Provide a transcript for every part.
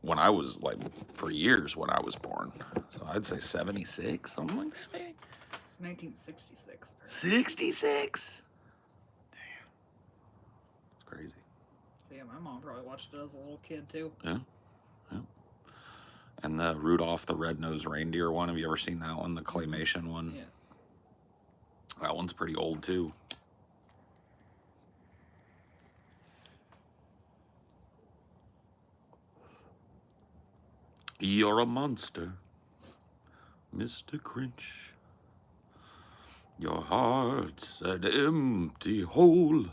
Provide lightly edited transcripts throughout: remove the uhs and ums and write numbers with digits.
when I was like for years when I was born. So I'd say 76, something like that. Maybe. It's 1966. 66. Damn, it's crazy. So yeah, my mom probably watched it as a little kid too. Yeah, yeah. And the Rudolph the Red-Nosed Reindeer one. Have you ever seen that one? The claymation one. Yeah. That one's pretty old too. You're a monster, Mr. Grinch. Your heart's an empty hole.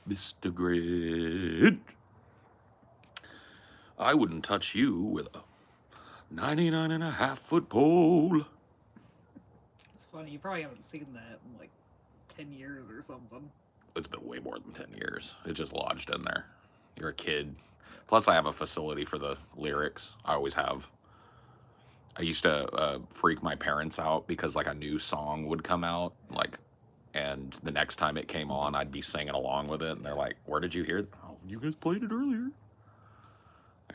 Mr. Grinch, I wouldn't touch you with a 99.5-foot pole. It's funny, you probably haven't seen that in like 10 years or something. It's been way more than 10 years. It just lodged in there. You're a kid. Plus, I have a facility for the lyrics. I always have. I used to freak my parents out because like a new song would come out, like, and the next time it came on, I'd be singing along with it, and they're like, "Where did you hear that? Oh, you guys played it earlier."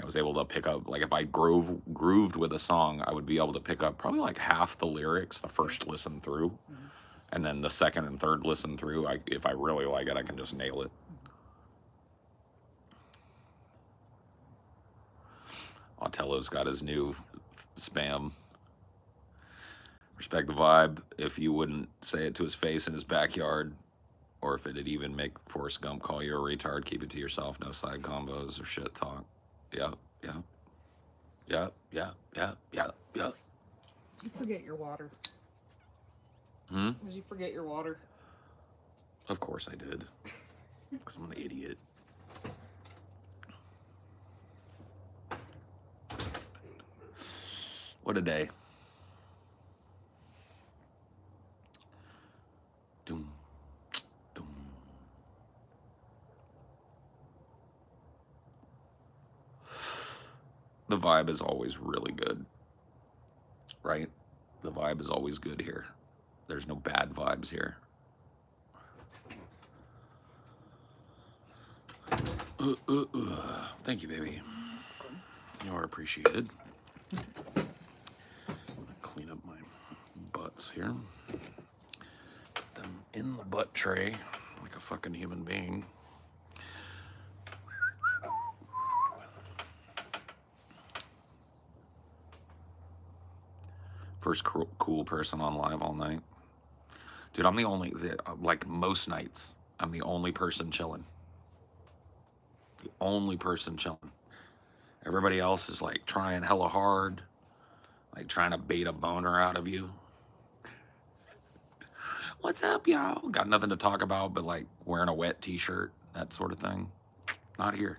I was able to pick up, like, if I grooved with a song, I would be able to pick up probably like half the lyrics the first listen through, and then the second and third listen through, if I really like it, I can just nail it. Otello's got his new spam. Respect the vibe. If you wouldn't say it to his face in his backyard, or if it'd even make Forrest Gump call you a retard, keep it to yourself. No side combos or shit talk. Yeah. Did you forget your water? Did you forget your water? Of course I did. Because I'm an idiot. What a day. Doom. Doom. The vibe is always really good. Right? The vibe is always good here. There's no bad vibes here. Thank you, baby. You are appreciated. I'm gonna clean up my butts here. Put them in the butt tray like a fucking human being. First cool person on live all night. Dude, I'm the only, like most nights, I'm the only person chilling. The only person chilling. Everybody else is like trying hella hard, like trying to bait a boner out of you. What's up, y'all? Got nothing to talk about but like wearing a wet t-shirt, that sort of thing. Not here.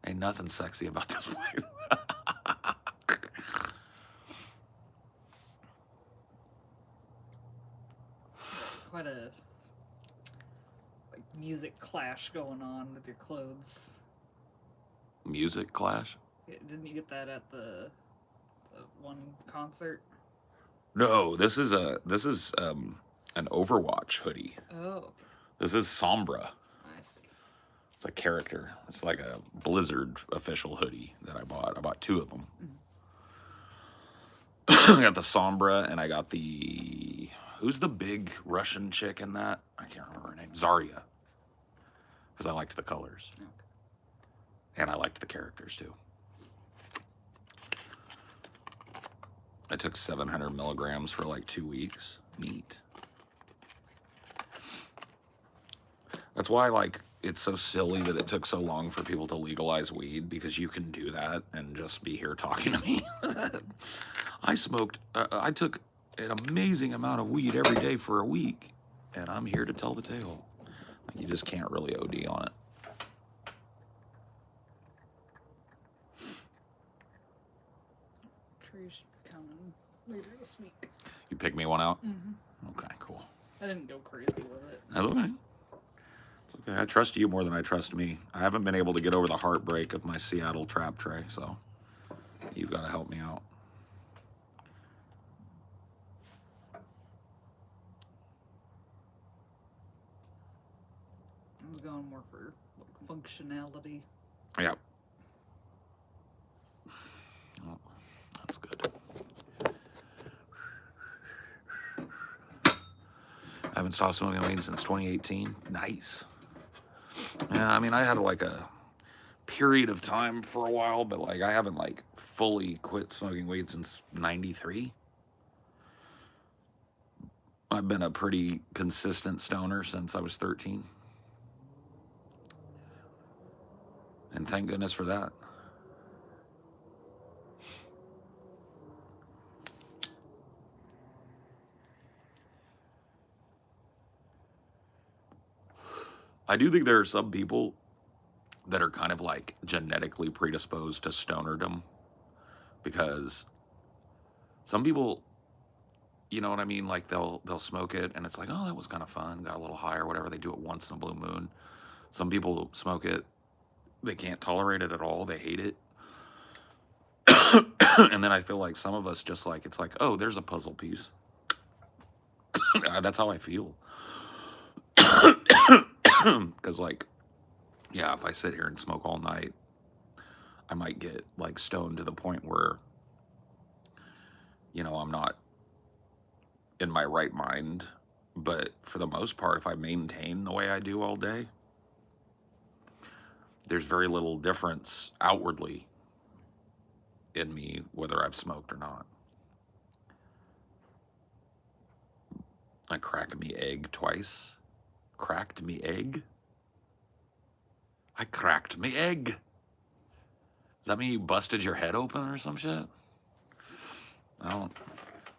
Ain't nothing sexy about this place. Quite a like music clash going on with your clothes. Music clash? Yeah, didn't you get that at the one concert? No, this is an Overwatch hoodie. Oh, okay. This is Sombra. I see. It's a character. It's like a Blizzard official hoodie that I bought. I bought 2 of them. I got the Sombra and I got the... Who's the big Russian chick in that? I can't remember her name. Zarya. Because I liked the colors. Okay. And I liked the characters too. I took 700 milligrams for like 2 weeks. Neat. That's why, like, it's so silly that it took so long for people to legalize weed, because you can do that and just be here talking to me. I took an amazing amount of weed every day for a week, and I'm here to tell the tale. Like, you just can't really OD on it. Tree should be coming later this week. You pick me one out? Okay, cool. I didn't go crazy with it. That's okay. It's Okay, I trust you more than I trust me. I haven't been able to get over the heartbreak of my Seattle trap tray, so you've got to help me out. I was going more for like functionality. Yep. Oh, that's good. I haven't stopped smoking weed since 2018. Nice. Yeah, I mean, I had like a period of time for a while, but like I haven't like fully quit smoking weed since 93. I've been a pretty consistent stoner since I was 13. And thank goodness for that. I do think there are some people that are kind of like genetically predisposed to stonerdom, because some people, you know what I mean, like they'll smoke it and it's like, oh, that was kind of fun, got a little high or whatever. They do it once in a blue moon. Some people smoke it, they can't tolerate it at all, they hate it. And then I feel like some of us just like, it's like, oh, there's a puzzle piece. That's how I feel. Because like, yeah, if I sit here and smoke all night, I might get like stoned to the point where, you know, I'm not in my right mind. But for the most part, if I maintain the way I do all day, there's very little difference outwardly in me whether I've smoked or not. I cracked me egg twice. Cracked me egg? I cracked me egg. Does that mean you busted your head open or some shit? I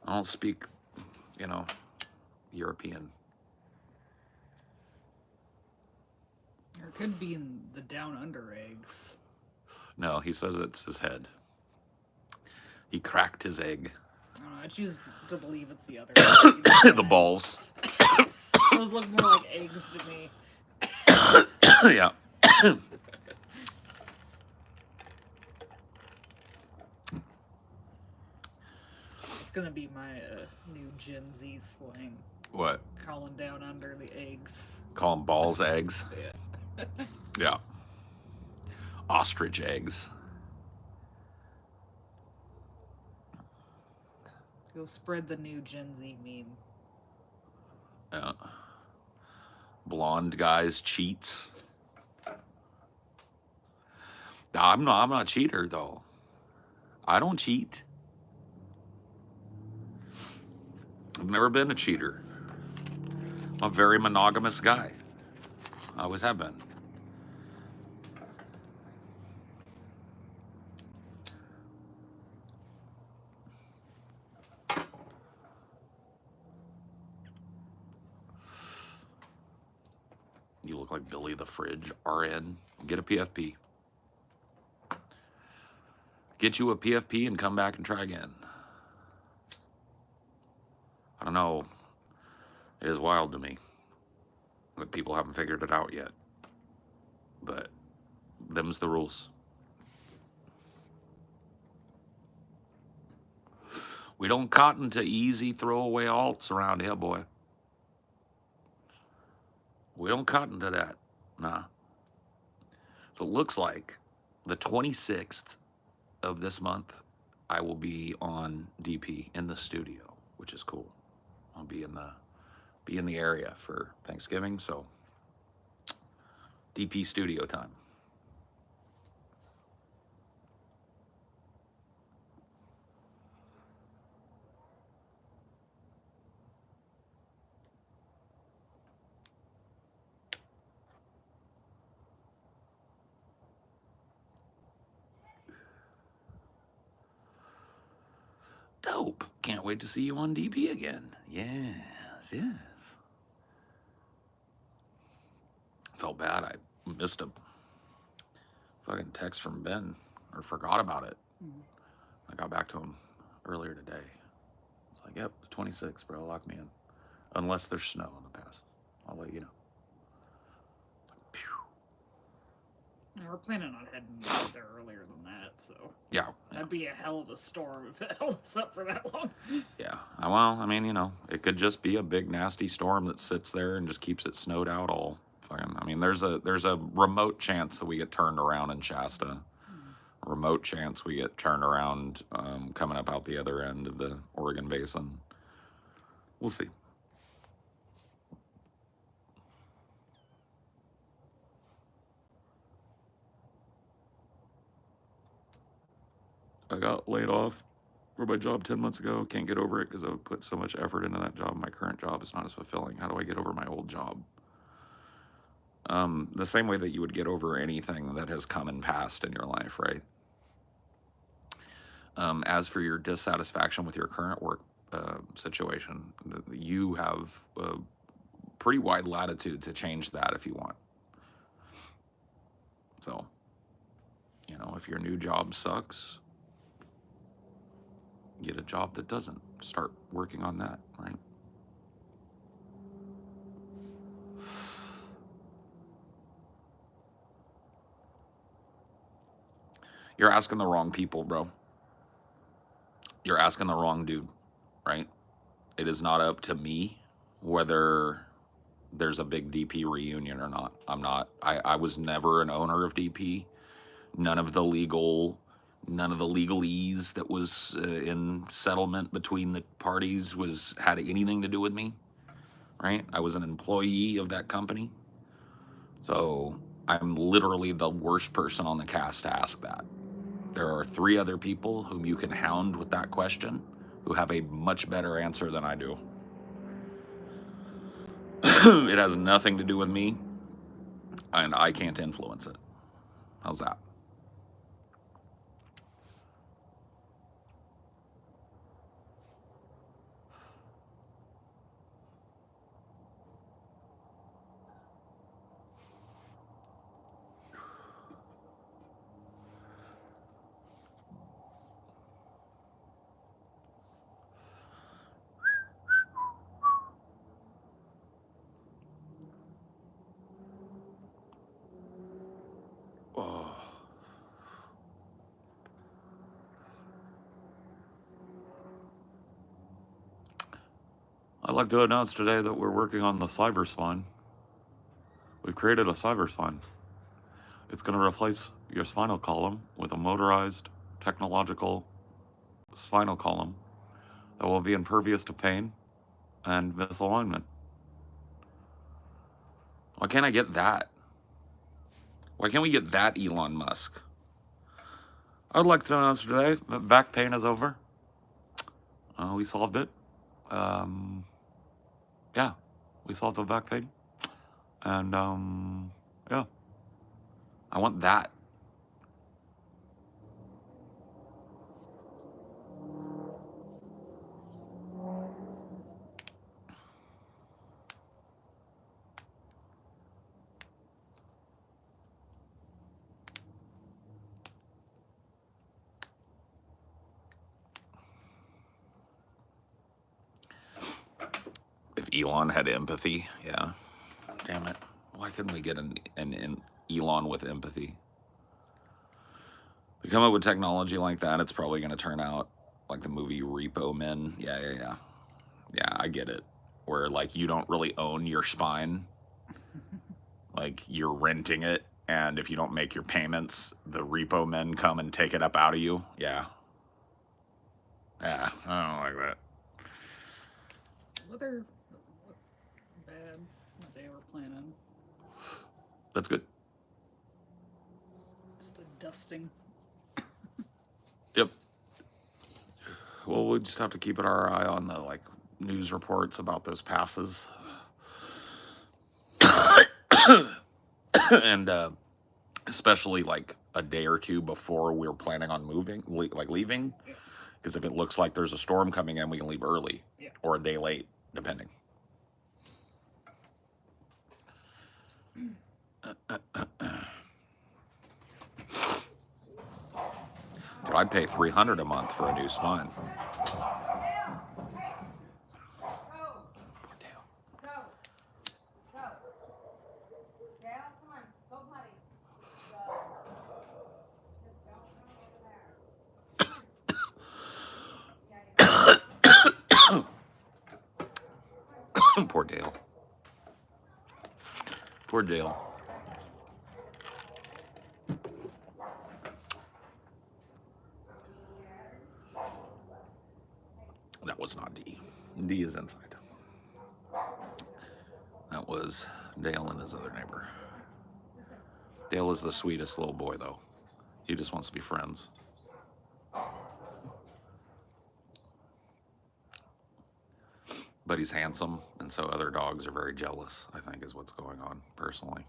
don't speak, you know, European. Or it could be in the down under eggs. No, he says it's his head. He cracked his egg. I don't know, I choose to believe it's the other. The balls. Those look more like eggs to me. Yeah. It's gonna be my new Gen Z slang. What? Calling down under the eggs. Call them balls eggs? Yeah. Yeah. Ostrich eggs. Go spread the new Gen Z meme. Yeah. Blonde guys cheats. I'm not a cheater though. I don't cheat. I've never been a cheater. I'm a very monogamous guy. I always have been. You look like Billy the Fridge, RN. Get a PFP. Get you a PFP and come back and try again. I don't know. It is wild to me that people haven't figured it out yet. But them's the rules. We don't cotton to easy throwaway alts around here, boy. We don't cotton to that. Nah. So it looks like the 26th of this month, I will be on DP in the studio, which is cool. I'll be in the area for Thanksgiving, so DP studio time. Dope. Can't wait to see you on DP again. Yes, yes. Felt bad. I missed a fucking text from Ben, or forgot about it. I got back to him earlier today. It's like, yep, the 26th, bro. Lock me in. Unless there's snow in the pass. I'll let you know. And we're planning on heading out there earlier than that, so Yeah. that'd be a hell of a storm if it held us up for that long. Yeah. Well, I mean, it could just be a big nasty storm that sits there and just keeps it snowed out all fucking. I mean, there's a remote chance that we get turned around in Shasta. A remote chance we get turned around coming up out the other end of the Oregon Basin. We'll see. I got laid off for my job 10 months ago. Can't get over it because I put so much effort into that job. My current job is not as fulfilling. How do I get over my old job? The same way that you would get over anything that has come and passed in your life, right? As for your dissatisfaction with your current work situation, you have a pretty wide latitude to change that if you want. So, if your new job sucks, get a job that doesn't. Start working on that, right? You're asking the wrong people, bro. You're asking the wrong dude, right? It is not up to me whether there's a big DP reunion or not. I was never an owner of DP. None of the legalese that was in settlement between the parties had anything to do with me, right? I was an employee of that company. So I'm literally the worst person on the cast to ask that. There are 3 other people whom you can hound with that question who have a much better answer than I do. It has nothing to do with me, and I can't influence it. How's that? Oh. I'd like to announce today that we're working on the cyber spine. We've created a cyber spine. It's going to replace your spinal column with a motorized, technological spinal column that will be impervious to pain and misalignment. Why can't I get that? Why can't we get that, Elon Musk? I'd like to announce today that back pain is over. We solved it. Yeah, we solved the back pain. And, yeah. I want that. If Elon had empathy, yeah. Damn it. Why couldn't we get an Elon with empathy? We come up with technology like that, it's probably going to turn out like the movie Repo Men. Yeah, I get it. Where, like, you don't really own your spine. Like, you're renting it, and if you don't make your payments, the repo men come and take it up out of you. Yeah. Yeah, I don't like that. Weather doesn't look bad what they were planning. That's good. Just a dusting. Yep. Well, we'll just have to keep our eye on the, like, news reports about those passes. And especially like a day or two before we're planning on leaving. Because if it looks like there's a storm coming in, we can leave early or a day late, depending. Dude, I'd pay $300 a month for a new spine. Poor Dale. Poor Dale. That was not D. D is inside. That was Dale and his other neighbor. Dale is the sweetest little boy, though. He just wants to be friends. But he's handsome, and so other dogs are very jealous, I think is what's going on, personally.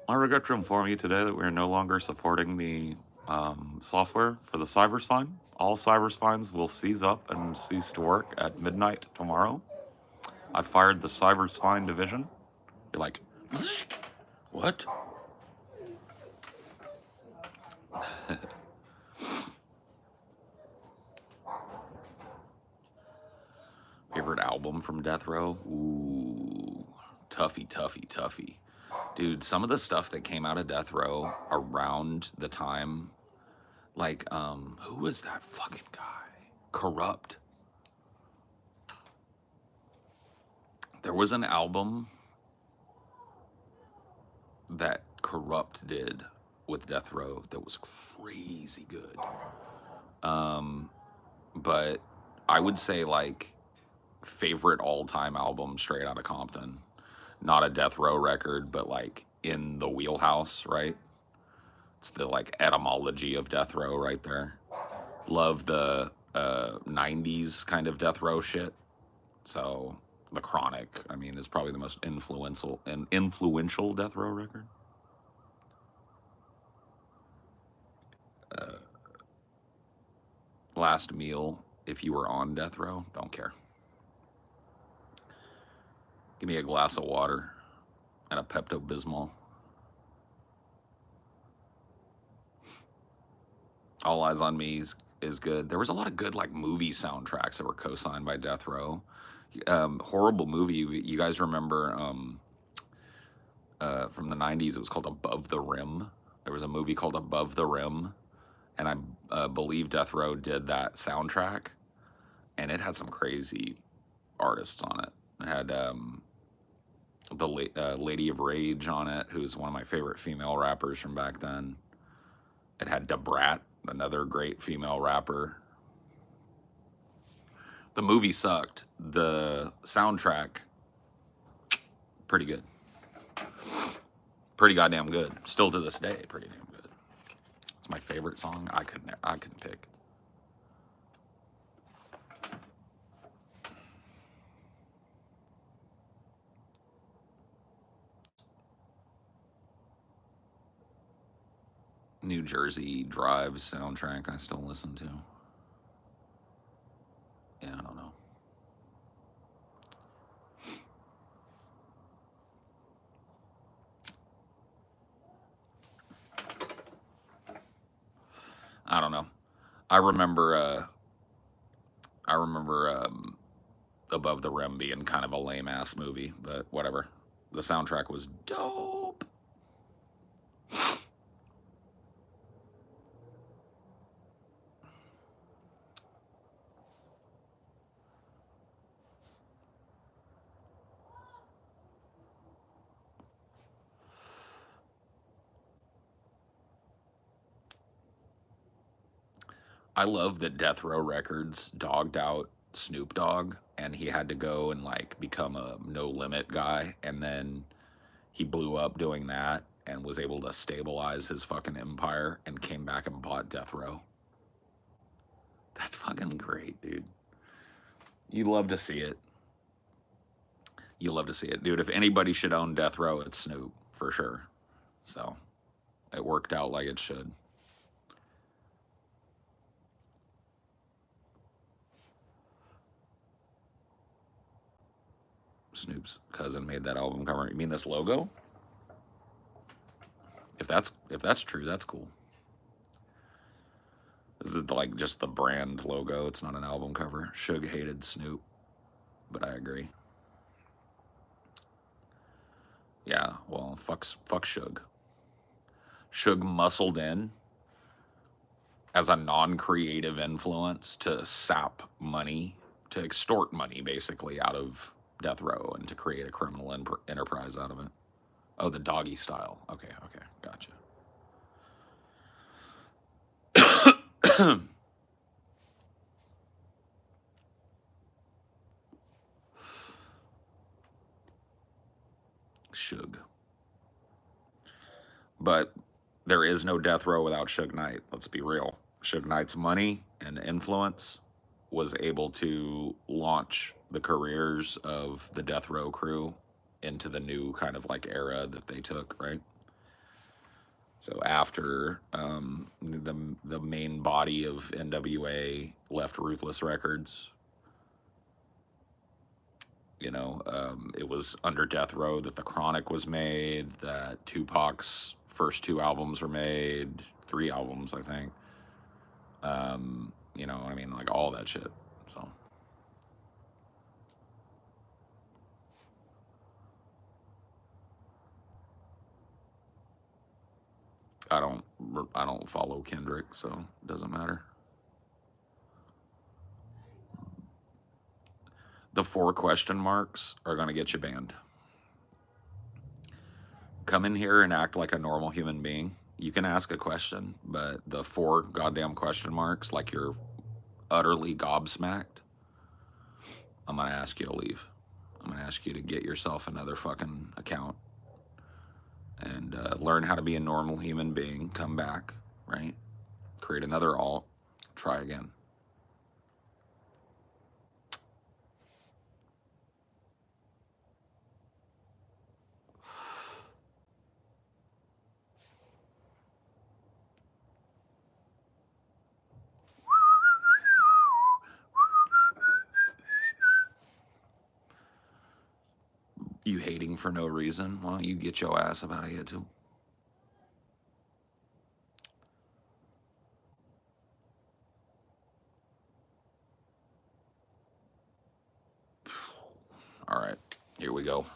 I regret to inform you today that we are no longer supporting the software for the Cyberspine. All Cyberspines will cease up and cease to work at midnight tomorrow. I fired the Cyberspine division. You're like, what? Favorite album from Death Row? Ooh, toughy. Dude, some of the stuff that came out of Death Row around the time, like, who was that fucking guy? Corrupt. There was an album that Corrupt did with Death Row that was crazy good. But I would say, like, favorite all-time album straight out of Compton. Not a Death Row record, but like in the wheelhouse, right? It's the like etymology of Death Row right there. Love the 90s kind of Death Row shit. So The Chronic, I mean, is probably the most influential Death Row record. Last meal, if you were on Death Row, don't care. Give me a glass of water and a Pepto-Bismol. All Eyes on Me is good. There was a lot of good like movie soundtracks that were co-signed by Death Row. Horrible movie. You guys remember from the 90s, it was called Above the Rim. There was a movie called Above the Rim, and I believe Death Row did that soundtrack, and it had some crazy artists on it. It had the Lady of Rage on it, who's one of my favorite female rappers from back then. It had Da Brat, another great female rapper. The movie sucked. The soundtrack, pretty good. Pretty goddamn good. Still to this day, pretty damn good. It's my favorite song. I couldn't pick. New Jersey Drive soundtrack I still listen to. Yeah, I don't know. I don't know. I remember Above the Rim being kind of a lame ass movie, but whatever. The soundtrack was dope. I love that Death Row Records dogged out Snoop Dogg, and he had to go and like become a No Limit guy, and then he blew up doing that and was able to stabilize his fucking empire and came back and bought Death Row. That's fucking great, dude. You love to see it. You love to see it, dude. If anybody should own Death Row, it's Snoop for sure. So it worked out like it should. Snoop's cousin made that album cover. You mean this logo? If that's true, that's cool. This is like just the brand logo. It's not an album cover. Suge hated Snoop, but I agree. Yeah, well, fuck Suge. Suge muscled in as a non-creative influence to sap money, to extort money basically out of death row and to create a criminal enterprise out of it. Oh, the doggy style. Okay, okay, gotcha. Suge. But there is no death row without Suge Knight. Let's be real. Suge Knight's money and influence was able to launch the careers of the death row crew into the new kind of like era that they took, right? So after the main body of NWA left Ruthless Records, you know, it was under death row that the Chronic was made, that Tupac's first 2 albums were made, 3 albums, I think. You know, I mean, like all that shit. So I don't follow Kendrick, so it doesn't matter. The 4 question marks are gonna get you banned. Come in here and act like a normal human being. You can ask a question, but the 4 goddamn question marks, like you're utterly gobsmacked, I'm gonna ask you to leave. I'm gonna ask you to get yourself another fucking account and learn how to be a normal human being. Come back, right? Create another alt. Try again. You hating for no reason? Why don't you get your ass up out of here too? All right, here we go.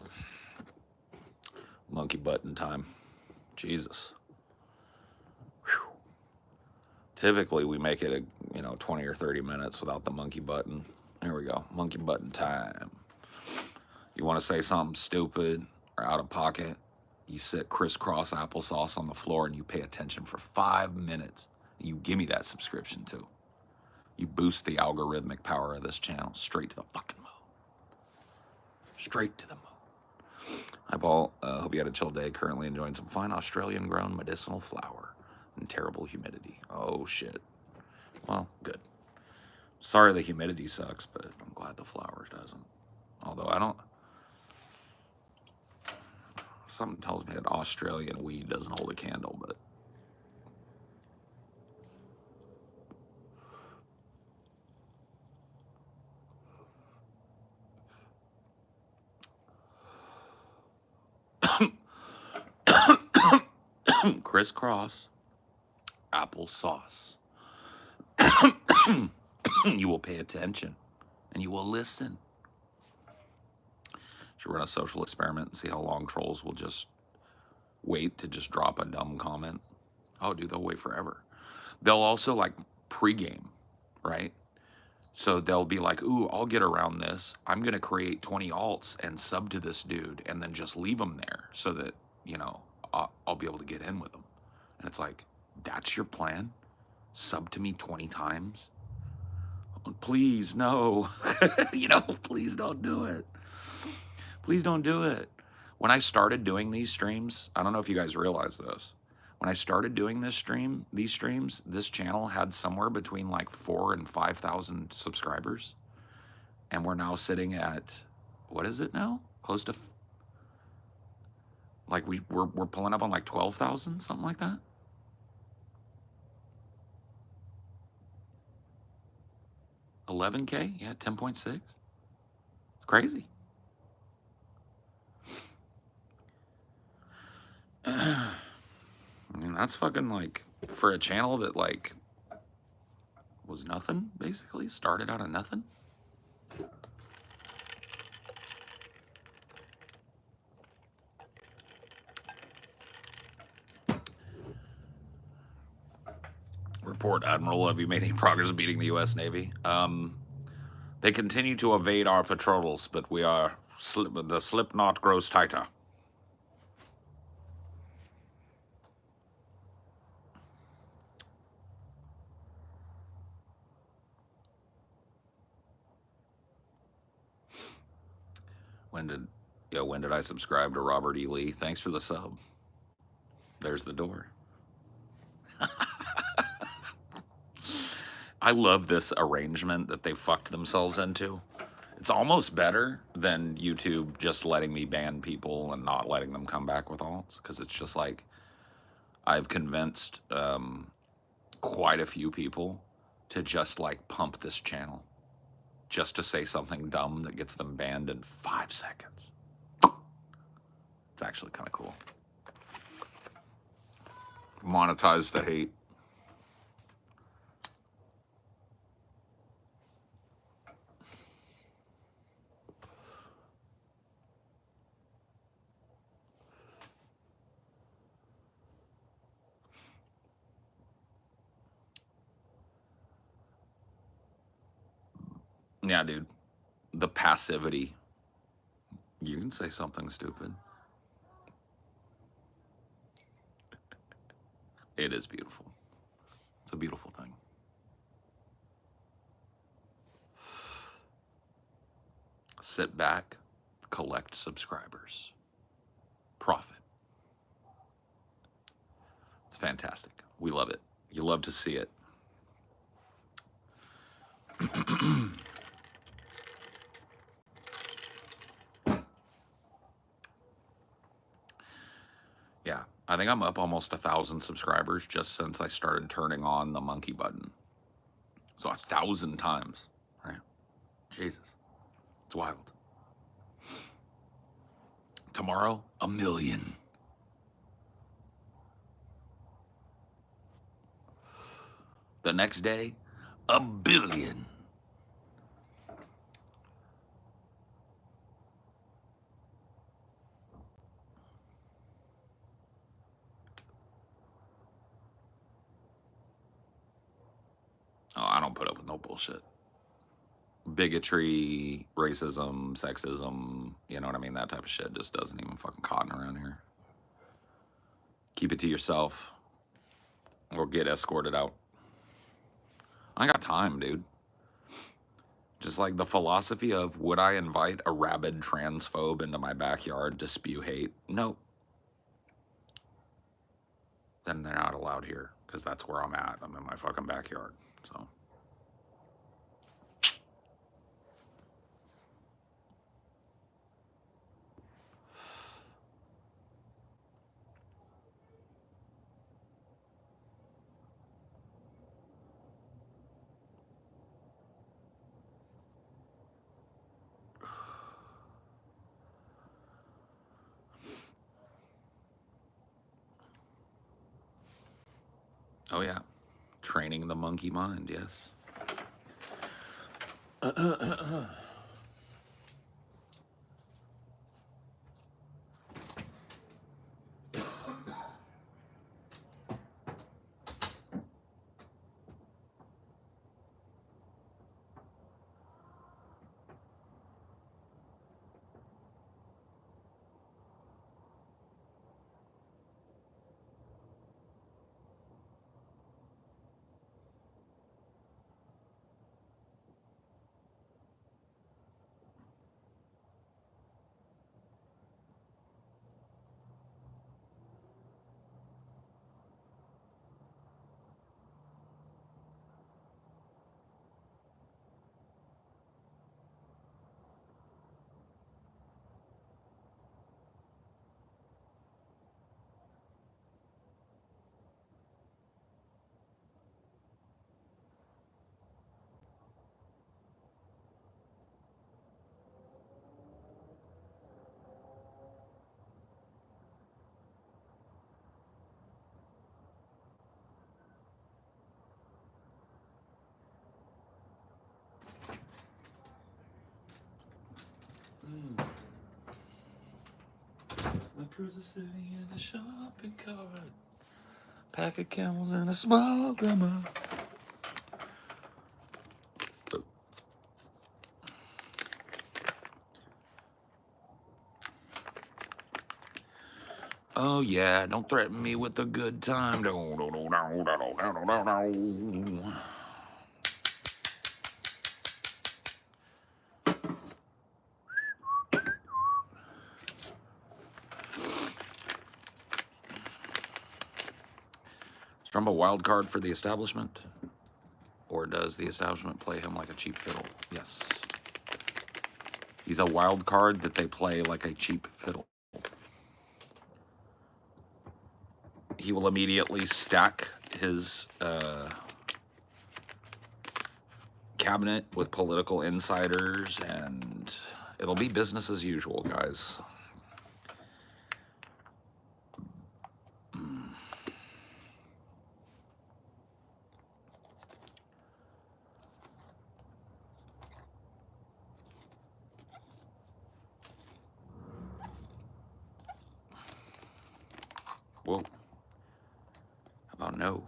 Monkey button time. Jesus. Whew. Typically we make it 20 or 30 minutes without the monkey button. Here we go. Monkey button time. You want to say something stupid or out of pocket? You sit crisscross applesauce on the floor and you pay attention for 5 minutes. You give me that subscription too. You boost the algorithmic power of this channel straight to the fucking moon. Straight to the moon. Hi, Paul. Hope you had a chill day. Currently enjoying some fine Australian-grown medicinal flower and terrible humidity. Oh, shit. Well, good. Sorry the humidity sucks, but I'm glad the flower doesn't. Although I don't... Something tells me that Australian weed doesn't hold a candle, but... Crisscross applesauce. You will pay attention and you will listen. Should run a social experiment and see how long trolls will just wait to just drop a dumb comment. Oh, dude, they'll wait forever. They'll also like pregame, right? So they'll be like, ooh, I'll get around this. I'm going to create 20 alts and sub to this dude and then just leave him there so that, I'll be able to get in with him. And it's like, that's your plan? Sub to me 20 times? Please, no. Please don't do it. Please don't do it. When I started doing these streams, I don't know if you guys realize this. When I started doing these streams, this channel had somewhere between like 4,000 and 5,000 subscribers. And we're now sitting at, what is it now? Close to, like we're pulling up on like 12,000, something like that. $11K? Yeah, 10.6. It's crazy. I mean, that's fucking like, for a channel that like was nothing, basically, started out of nothing. We're Port Admiral, have you made any progress beating the U.S. Navy? They continue to evade our patrols, but the slip knot grows tighter. When did I subscribe to Robert E. Lee? Thanks for the sub. There's the door. I love this arrangement that they fucked themselves into. It's almost better than YouTube just letting me ban people and not letting them come back with alts, because it's just like I've convinced quite a few people to just like pump this channel just to say something dumb that gets them banned in 5 seconds. It's actually kind of cool. Monetize the hate. Yeah, dude. The passivity. You can say something stupid. It is beautiful. It's a beautiful thing. Sit back, collect subscribers, profit. It's fantastic. We love it. You love to see it. Yeah, I think I'm up almost 1,000 subscribers just since I started turning on the monkey button. So 1,000 times, right? Jesus, it's wild. Tomorrow, 1 million. The next day, 1 billion. Oh, I don't put up with no bullshit. Bigotry, racism, sexism, you know what I mean? That type of shit just doesn't even fucking cotton around here. Keep it to yourself or get escorted out. I got time, dude. Just like the philosophy of, would I invite a rabid transphobe into my backyard to spew hate? Nope. Then they're not allowed here, because that's where I'm at. I'm in my fucking backyard, so. Oh yeah, training the monkey mind, yes. My cruiser sitting in the shopping cart. Pack of camels and a small grandma. Oh yeah, don't threaten me with a good time. Is Trump a wild card for the establishment? Or does the establishment play him like a cheap fiddle? Yes. He's a wild card that they play like a cheap fiddle. He will immediately stack his cabinet with political insiders, and it'll be business as usual, guys. Whoa. How about no?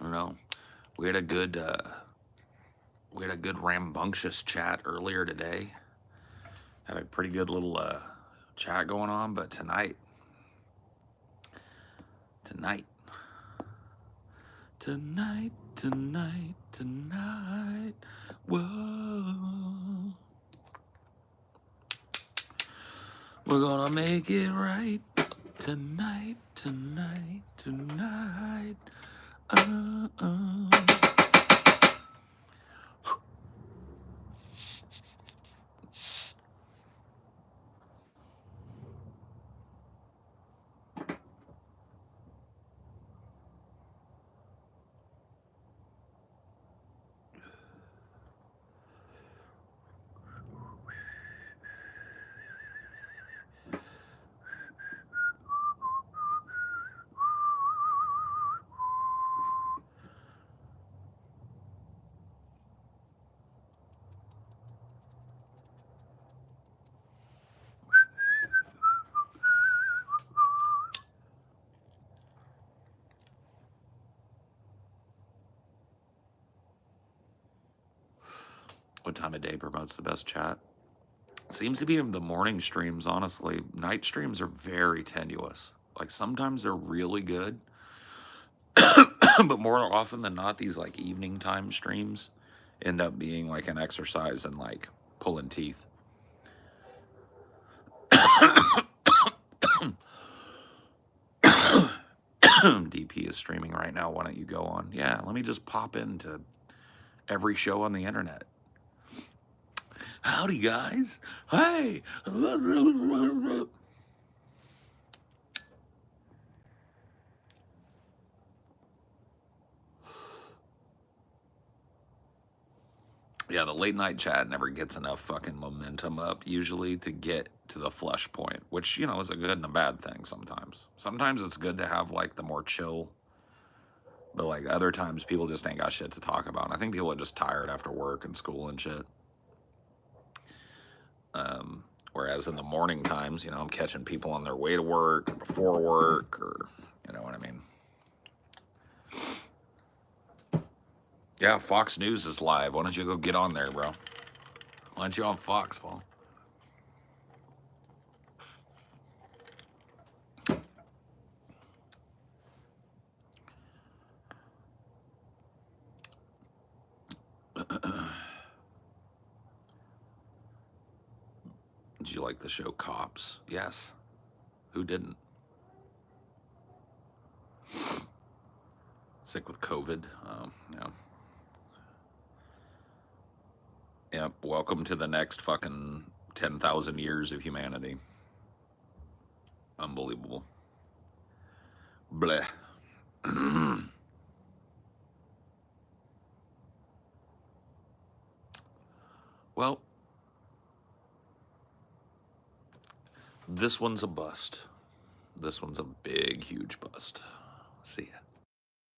I don't know. We had a good rambunctious chat earlier today. Had a pretty good little chat going on, but tonight, tonight, whoa, we're gonna make it right tonight. What time of day promotes the best chat? Seems to be in the morning streams, honestly. Night streams are very tenuous. Like sometimes they're really good, but more often than not, these like evening time streams end up being like an exercise in like pulling teeth. DP is streaming right now. Why don't you go on? Yeah, let me just pop into every show on the internet. Howdy, guys. Hey. Yeah, the late night chat never gets enough fucking momentum up usually to get to the flush point, which, you know, is a good and a bad thing sometimes. Sometimes it's good to have like the more chill, but like other times people just ain't got shit to talk about. And I think people are just tired after work and school and shit. Whereas in the morning times, you know, I'm catching people on their way to work or before work, or you know what I mean. Yeah, Fox News is live. Why don't you go get on there, bro? Why don't you on Fox, Paul? Did you like the show Cops? Yes. Who didn't? Sick with COVID. Yeah. Yep. Welcome to the next fucking 10,000 years of humanity. Unbelievable. Bleh. Well, this one's a bust. This one's a big, huge bust. See ya.